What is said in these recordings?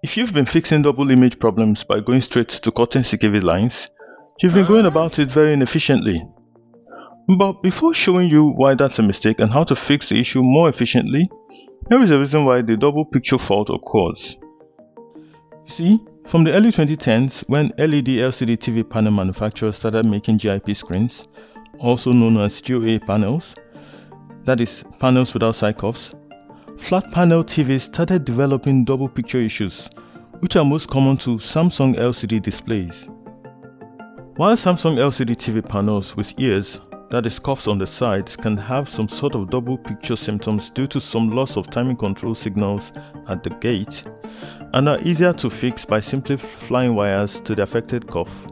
If you've been fixing double image problems by going straight to cutting CKV lines, you've been going about it very inefficiently. But before showing you why that's a mistake and how to fix the issue more efficiently, here is a reason why the double picture fault occurs. You see, from the early 2010s, when LED LCD TV panel manufacturers started making GIP screens, also known as GOA panels, that is, panels without side cuffs, flat panel TVs started developing double picture issues, which are most common to Samsung LCD displays. While Samsung LCD TV panels with ears, that is cuffs on the sides, can have some sort of double picture symptoms due to some loss of timing control signals at the gate, and are easier to fix by simply flying wires to the affected cuff.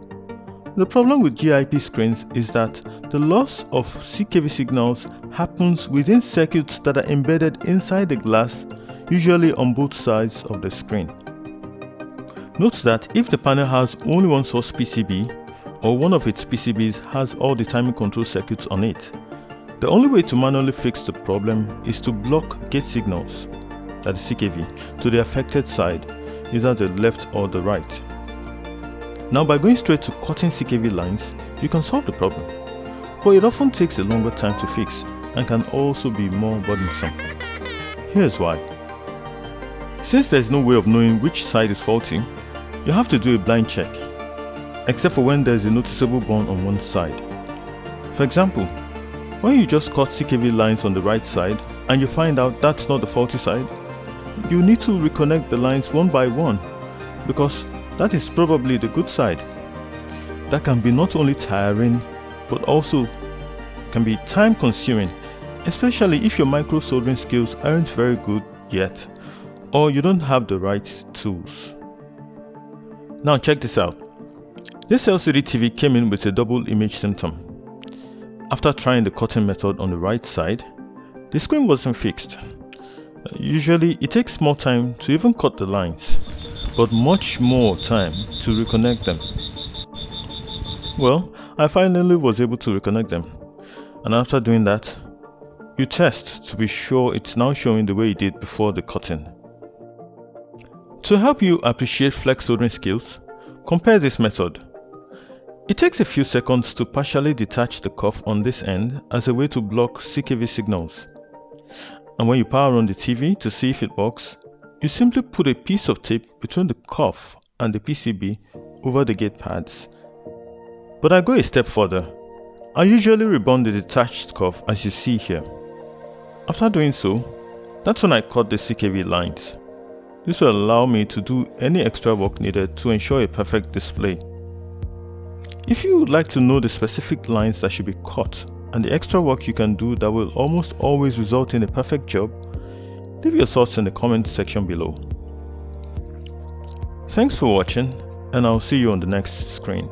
The problem with GIP screens is that the loss of CKV signals happens within circuits that are embedded inside the glass, usually on both sides of the screen. Note that if the panel has only one source PCB, or one of its PCBs has all the timing control circuits on it, the only way to manually fix the problem is to block gate signals, that is CKV, to the affected side, either the left or the right. Now, by going straight to cutting CKV lines, you can solve the problem, but it often takes a longer time to fix and can also be more burdensome. Here's why. Since there is no way of knowing which side is faulty, you have to do a blind check, except for when there is a noticeable burn on one side. For example, when you just cut CKV lines on the right side and you find out that's not the faulty side, you need to reconnect the lines one by one, because that is probably the good side. That can be not only tiring, but also can be time consuming, especially if your micro soldering skills aren't very good yet, or you don't have the right tools. Now check this out. This LCD TV came in with a double image symptom. After trying the cutting method on the right side, the screen wasn't fixed. Usually it takes more time to even cut the lines, but much more time to reconnect them. Well, I finally was able to reconnect them, and after doing that, you test to be sure it's now showing the way it did before the cutting. To help you appreciate flex soldering skills, compare this method. It takes a few seconds to partially detach the cuff on this end as a way to block CKV signals. And when you power on the TV to see if it works, you simply put a piece of tape between the cuff and the PCB over the gate pads. But I go a step further. I usually rebond the detached cuff as you see here. After doing so, that's when I cut the CKV lines. This will allow me to do any extra work needed to ensure a perfect display. If you would like to know the specific lines that should be cut and the extra work you can do that will almost always result in a perfect job, leave your thoughts in the comment section below. Thanks for watching, and I'll see you on the next screen.